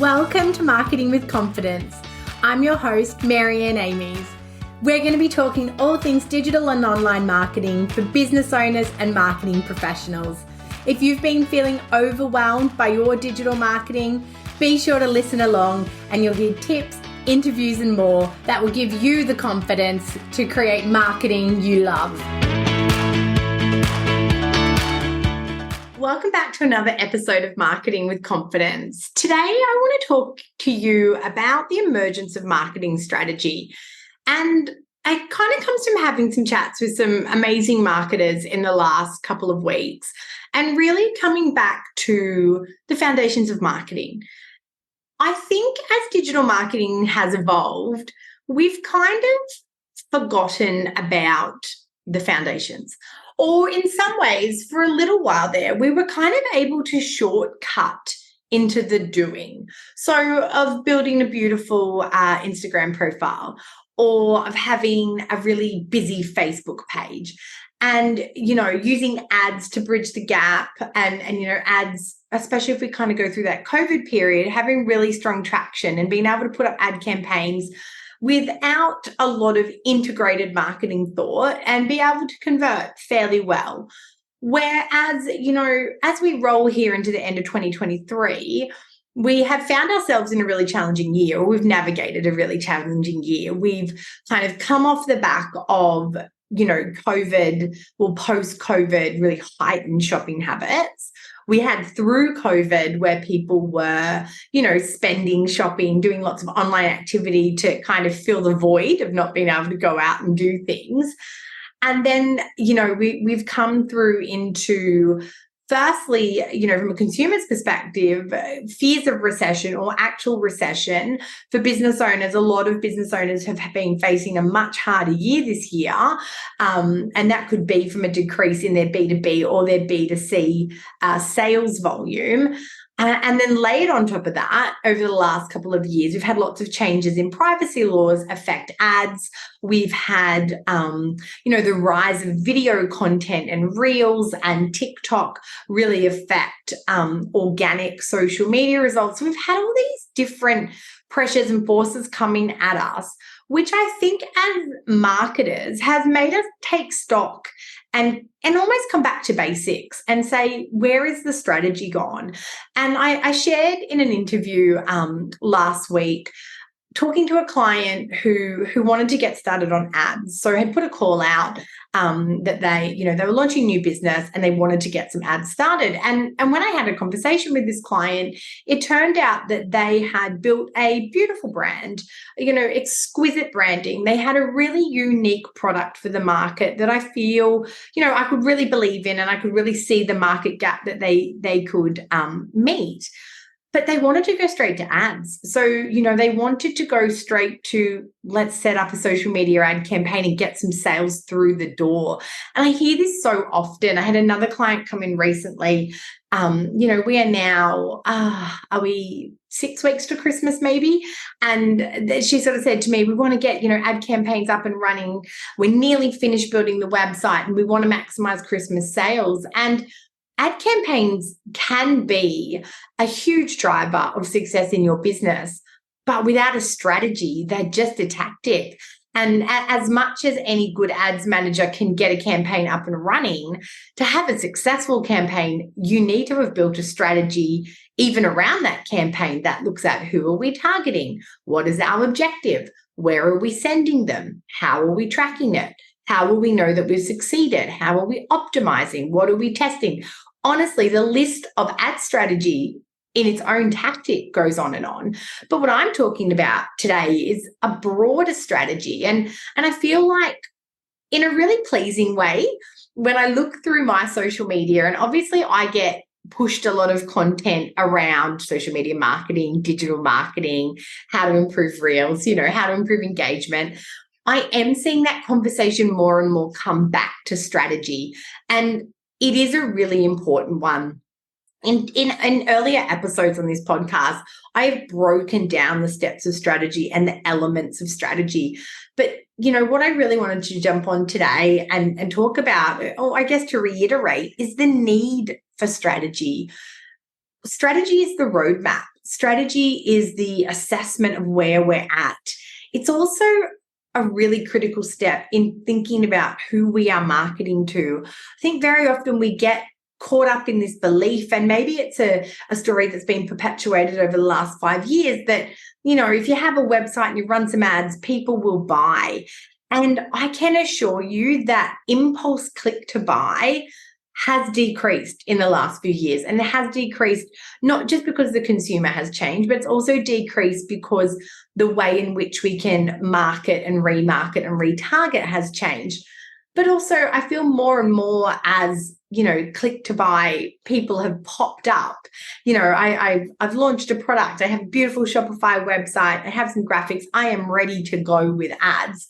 Welcome to Marketing with Confidence. I'm your host, Marianne Amies. We're going to be talking all things digital and online marketing for business owners and marketing professionals. If you've been feeling overwhelmed by your digital marketing, be sure to listen along and you'll hear tips, interviews and more that will give you the confidence to create marketing you love. Welcome back to another episode of Marketing with Confidence. Today, I want to talk to you about the emergence of marketing strategy. And it kind of comes from having some chats with some amazing marketers in the last couple of weeks and really coming back to the foundations of marketing. I think as digital marketing has evolved, we've kind of forgotten about the foundations. Or in some ways, for a little while there, we were kind of able to shortcut into the doing. So of building a beautiful Instagram profile or of having a really busy Facebook page and, using ads to bridge the gap and ads, especially if we kind of go through that COVID period, having really strong traction and being able to put up ad campaigns without a lot of integrated marketing thought and be able to convert fairly well. Whereas, as we roll here into the end of 2023, we have found ourselves in a really challenging year, or we've navigated a really challenging year. We've kind of come off the back of, COVID or post-COVID really heightened shopping habits. We had through COVID where people were, spending, shopping, doing lots of online activity to kind of fill the void of not being able to go out and do things. And then, we've come through into, firstly, from a consumer's perspective, fears of recession or actual recession for business owners. A lot of business owners have been facing a much harder year this year. And that could be from a decrease in their B2B or their B2C sales volume. And then layered on top of that, over the last couple of years, we've had lots of changes in privacy laws affect ads. We've had, the rise of video content and Reels and TikTok really affect organic social media results. So we've had all these different pressures and forces coming at us, which I think as marketers has made us take stock and almost come back to basics and say, where is the strategy gone? And I shared in an interview last week, talking to a client who wanted to get started on ads. So I had put a call out that they were launching new business and they wanted to get some ads started. And when I had a conversation with this client, it turned out that they had built a beautiful brand, exquisite branding. They had a really unique product for the market that I feel, I could really believe in and I could really see the market gap that they could meet. But they wanted to go straight to ads. So, they wanted to go straight to, let's set up a social media ad campaign and get some sales through the door. And I hear this so often. I had another client come in recently. We are now, are we 6 weeks to Christmas maybe? And she sort of said to me, we want to get, ad campaigns up and running. We're nearly finished building the website and we want to maximize Christmas sales. And ad campaigns can be a huge driver of success in your business, but without a strategy, they're just a tactic. And as much as any good ads manager can get a campaign up and running, to have a successful campaign, you need to have built a strategy even around that campaign that looks at who are we targeting? What is our objective? Where are we sending them? How are we tracking it? How will we know that we've succeeded? How are we optimizing? What are we testing? Honestly, the list of ad strategy in its own tactic goes on and on. But what I'm talking about today is a broader strategy. And I feel like in a really pleasing way, when I look through my social media, and obviously I get pushed a lot of content around social media marketing, digital marketing, how to improve Reels, how to improve engagement. I am seeing that conversation more and more come back to strategy. And it is a really important one. In earlier episodes on this podcast, I have broken down the steps of strategy and the elements of strategy. But, what I really wanted to jump on today and talk about, or I guess to reiterate, is the need for strategy. strategy is the roadmap. Strategy is the assessment of where we're at. It's also a really critical step in thinking about who we are marketing to. I think very often we get caught up in this belief, and maybe it's a story that's been perpetuated over the last 5 years, that, if you have a website and you run some ads, people will buy. And I can assure you that impulse click to buy has decreased in the last few years. And it has decreased not just because the consumer has changed, but it's also decreased because the way in which we can market and remarket and retarget has changed. But also, I feel more and more as, click to buy people have popped up. I've launched a product. I have a beautiful Shopify website. I have some graphics. I am ready to go with ads.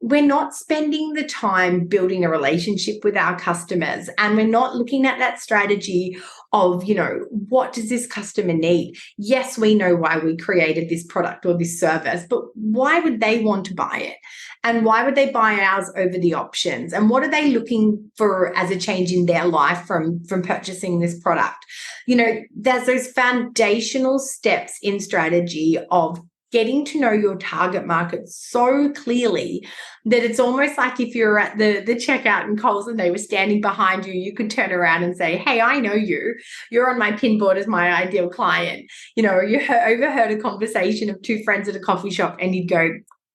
We're not spending the time building a relationship with our customers, and we're not looking at that strategy of, what does this customer need? Yes, we know why we created this product or this service, but why would they want to buy it? And why would they buy ours over the options? And what are they looking for as a change in their life from purchasing this product? There's those foundational steps in strategy of getting to know your target market so clearly that it's almost like if you're at the checkout in Coles and they were standing behind you, you could turn around and say, hey, I know you. You're on my pin board as my ideal client. You overheard a conversation of two friends at a coffee shop and you'd go,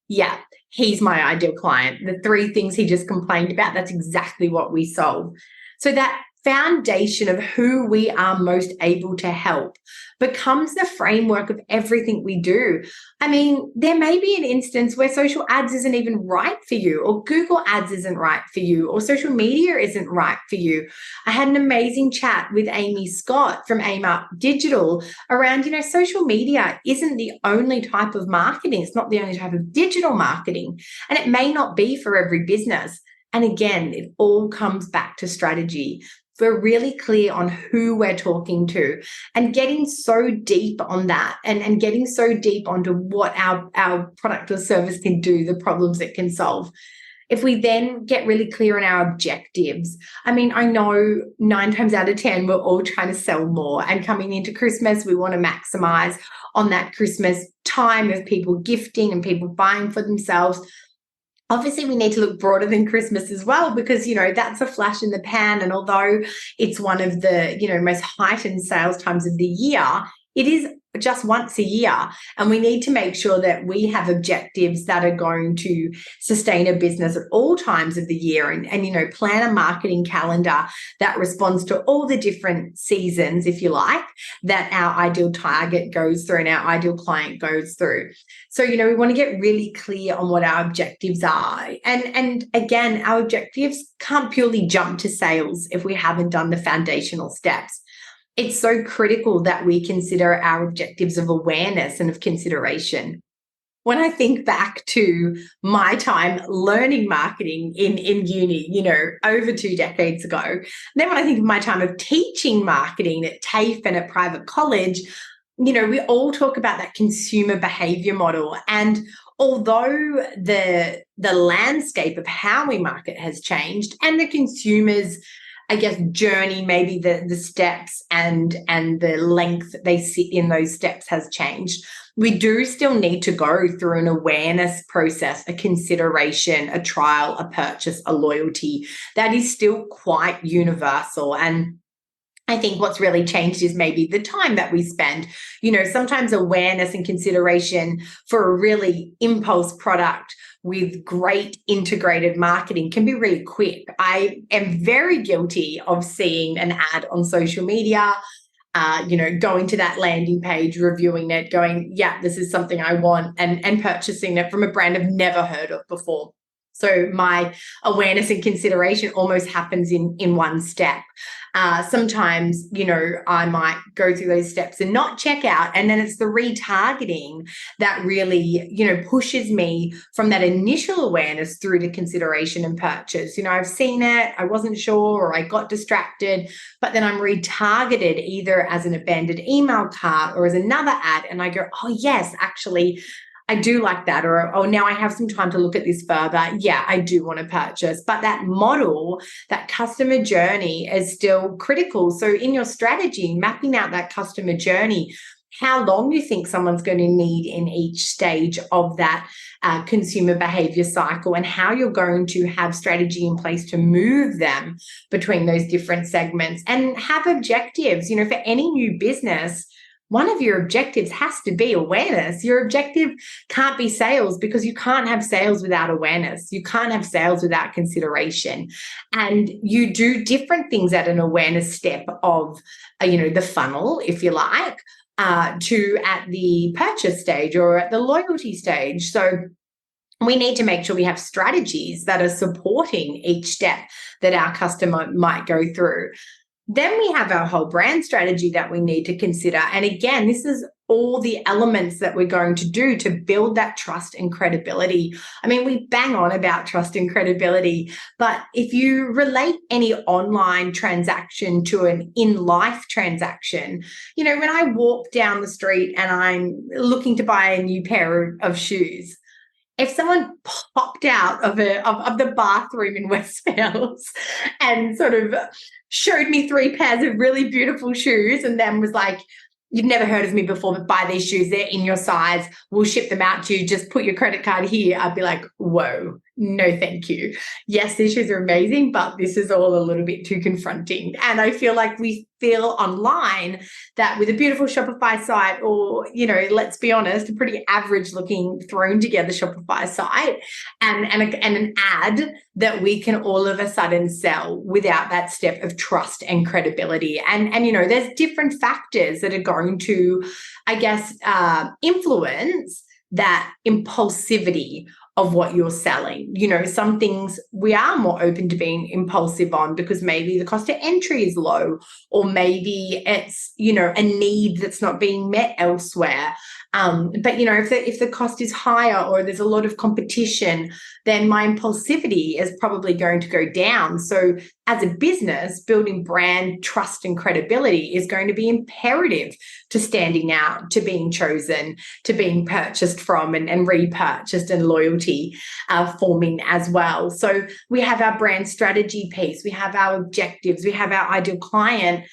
yeah, he's my ideal client. The 3 things he just complained about, that's exactly what we solve. So that foundation of who we are most able to help becomes the framework of everything we do. I mean, there may be an instance where social ads isn't even right for you, or Google ads isn't right for you, or social media isn't right for you. I had an amazing chat with Amy Scott from Aim Up Digital around, social media isn't the only type of marketing. It's not the only type of digital marketing, and it may not be for every business. And again, it all comes back to strategy. We're really clear on who we're talking to and getting so deep on that and getting so deep onto what our product or service can do, the problems it can solve. If we then get really clear on our objectives, I mean, I know 9 times out of 10, we're all trying to sell more. And coming into Christmas, we want to maximize on that Christmas time of people gifting and people buying for themselves. Obviously, we need to look broader than Christmas as well, because, that's a flash in the pan. And although it's one of the, most heightened sales times of the year, it is just once a year. And we need to make sure that we have objectives that are going to sustain a business at all times of the year and plan a marketing calendar that responds to all the different seasons, if you like, that our ideal target goes through and our ideal client goes through. So, we want to get really clear on what our objectives are. And again, our objectives can't purely jump to sales if we haven't done the foundational steps. It's so critical that we consider our objectives of awareness and of consideration. When I think back to my time learning marketing in uni, over 2 decades ago, then when I think of my time of teaching marketing at TAFE and at private college, we all talk about that consumer behavior model. And although the landscape of how we market has changed and the consumers, I guess, journey, maybe the steps and the length they sit in those steps has changed, we do still need to go through an awareness process, a consideration, a trial, a purchase, a loyalty. That is still quite universal. And I think what's really changed is maybe the time that we spend. Sometimes awareness and consideration for a really impulse product with great integrated marketing can be really quick. I am very guilty of seeing an ad on social media, going to that landing page, reviewing it, going, yeah, this is something I want, and purchasing it from a brand I've never heard of before. So my awareness and consideration almost happens in one step. Sometimes, I might go through those steps and not check out. And then it's the retargeting that really, pushes me from that initial awareness through to consideration and purchase. I've seen it, I wasn't sure, or I got distracted, but then I'm retargeted either as an abandoned email cart or as another ad. And I go, oh, yes, actually, I do like that, or oh, now I have some time to look at this further. Yeah, I do want to purchase. But that model, that customer journey is still critical. So in your strategy, mapping out that customer journey, how long you think someone's going to need in each stage of that consumer behavior cycle, and how you're going to have strategy in place to move them between those different segments, and have objectives. You know, for any new business, one of your objectives has to be awareness. Your objective can't be sales, because you can't have sales without awareness. You can't have sales without consideration. And you do different things at an awareness step of, the funnel, if you like, to at the purchase stage or at the loyalty stage. So we need to make sure we have strategies that are supporting each step that our customer might go through. Then we have our whole brand strategy that we need to consider. And again, this is all the elements that we're going to do to build that trust and credibility. I mean, we bang on about trust and credibility, but if you relate any online transaction to an in-life transaction, when I walk down the street and I'm looking to buy a new pair of shoes, if someone popped out of the bathroom in Westfields and sort of showed me 3 pairs of really beautiful shoes and then was like, "You've never heard of me before, but buy these shoes. They're in your size. We'll ship them out to you. Just put your credit card here." I'd be like, whoa, no, thank you. Yes, these shoes are amazing, but this is all a little bit too confronting. And I feel like we feel online that with a beautiful Shopify site, or, let's be honest, a pretty average looking thrown together Shopify site and an ad, that we can all of a sudden sell without that step of trust and credibility. And there's different factors that are going to, I guess, influence that impulsivity of what you're selling. Some things we are more open to being impulsive on because maybe the cost of entry is low, or maybe it's, a need that's not being met elsewhere. But if the cost is higher or there's a lot of competition, then my impulsivity is probably going to go down. So as a business, building brand trust and credibility is going to be imperative to standing out, to being chosen, to being purchased from and repurchased, and loyalty forming as well. So we have our brand strategy piece, we have our objectives, we have our ideal client.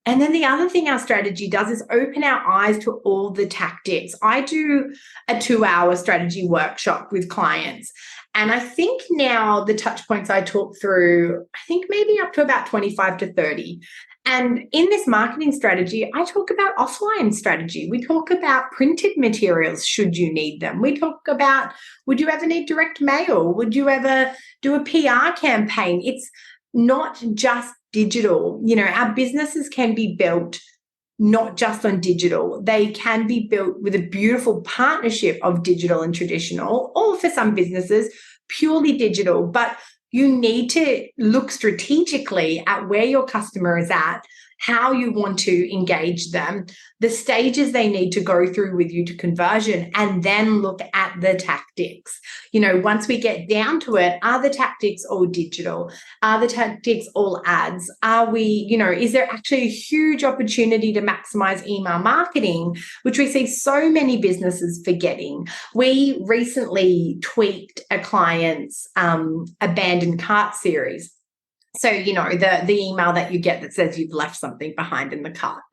And then the other thing our strategy does is open our eyes to all the tactics. I do a 2-hour strategy workshop with clients. And I think now the touch points I talk through, I think maybe up to about 25 to 30. And in this marketing strategy, I talk about offline strategy. We talk about printed materials, should you need them. We talk about, would you ever need direct mail? Would you ever do a PR campaign? It's not just digital. Our businesses can be built not just on digital. They can be built with a beautiful partnership of digital and traditional, or for some businesses, purely digital. But you need to look strategically at where your customer is at, how you want to engage them, the stages they need to go through with you to conversion, and then look at the tactics. Once we get down to it, are the tactics all digital? Are the tactics all ads? Are we, is there actually a huge opportunity to maximize email marketing, which we see so many businesses forgetting? We recently tweaked a client's abandoned cart series. So, the email that you get that says you've left something behind in the cart.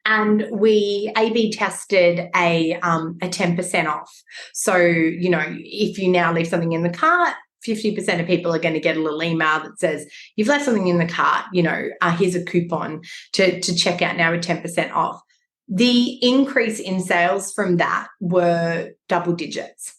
And we A/B tested a 10% off. So, if you now leave something in the cart, 50% of people are going to get a little email that says, "You've left something in the cart, here's a coupon to check out now with 10% off." The increase in sales from that were double digits.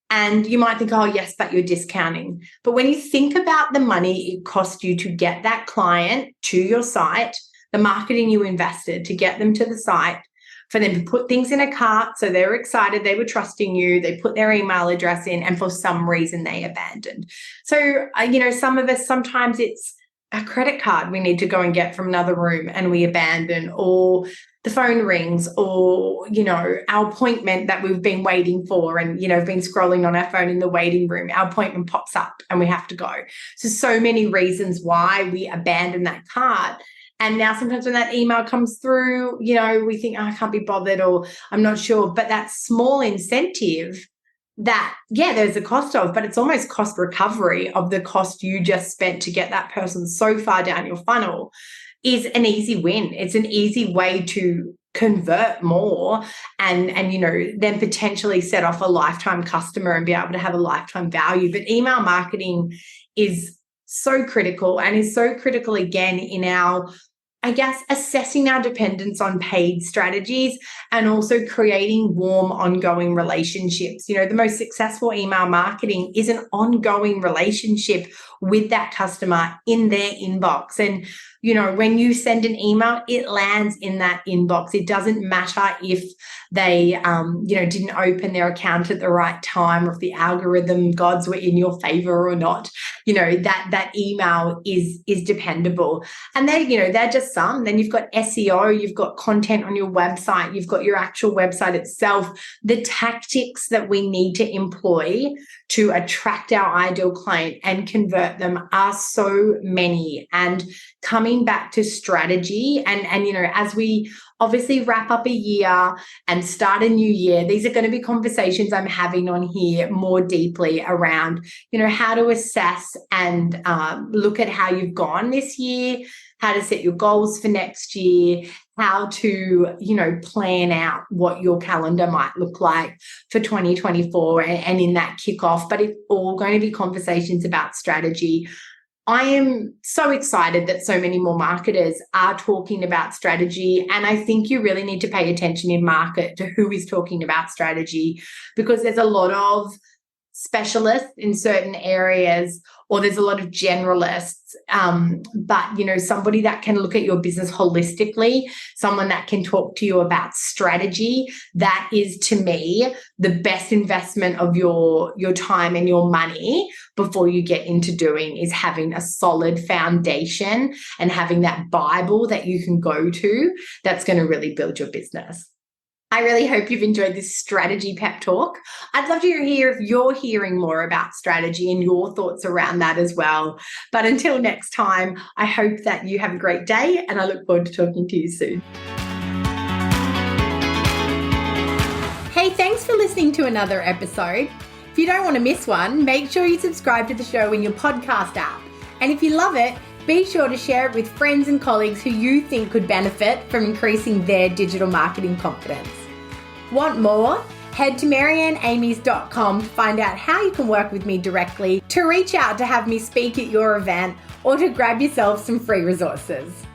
And you might think, oh, yes, but you're discounting. But when you think about the money it cost you to get that client to your site, the marketing you invested to get them to the site, for them to put things in a cart, so they were excited, they were trusting you, they put their email address in, and for some reason they abandoned. So, some of us, sometimes it's a credit card we need to go and get from another room and we abandon, or the phone rings, or, our appointment that we've been waiting for and, been scrolling on our phone in the waiting room, our appointment pops up and we have to go. So many reasons why we abandon that cart. And now sometimes when that email comes through, we think, oh, I can't be bothered, or I'm not sure. But that small incentive there's a cost of, but it's almost cost recovery of the cost you just spent to get that person so far down your funnel is an easy win. It's an easy way to convert more and then potentially set off a lifetime customer and be able to have a lifetime value. But email marketing is so critical, and is so critical again in our, I guess, assessing our dependence on paid strategies and also creating warm, ongoing relationships. The most successful email marketing is an ongoing relationship with that customer in their inbox. And when you send an email, it lands in that inbox. It doesn't matter if they, didn't open their account at the right time, or if the algorithm gods were in your favor or not. That email is dependable. And they're just some. Then you've got SEO, you've got content on your website, you've got your actual website itself. The tactics that we need to employ to attract our ideal client and convert them are so many. And coming back to strategy and as we obviously wrap up a year and start a new year, these are going to be conversations I'm having on here more deeply around, how to assess and look at how you've gone this year, how to set your goals for next year, how to, plan out what your calendar might look like for 2024 and in that kickoff. But it's all going to be conversations about strategy. I am so excited that so many more marketers are talking about strategy. And I think you really need to pay attention in market to who is talking about strategy, because there's a lot of specialists in certain areas, or there's a lot of generalists. But somebody that can look at your business holistically, someone that can talk to you about strategy, that is, to me, the best investment of your time and your money before you get into doing, is having a solid foundation and having that Bible that you can go to that's going to really build your business. I really hope you've enjoyed this strategy pep talk. I'd love to hear if you're hearing more about strategy and your thoughts around that as well. But until next time, I hope that you have a great day, and I look forward to talking to you soon. Hey, thanks for listening to another episode. If you don't want to miss one, make sure you subscribe to the show in your podcast app. And if you love it, be sure to share it with friends and colleagues who you think could benefit from increasing their digital marketing confidence. Want more? Head to maryanneamies.com to find out how you can work with me directly, to reach out to have me speak at your event, or to grab yourself some free resources.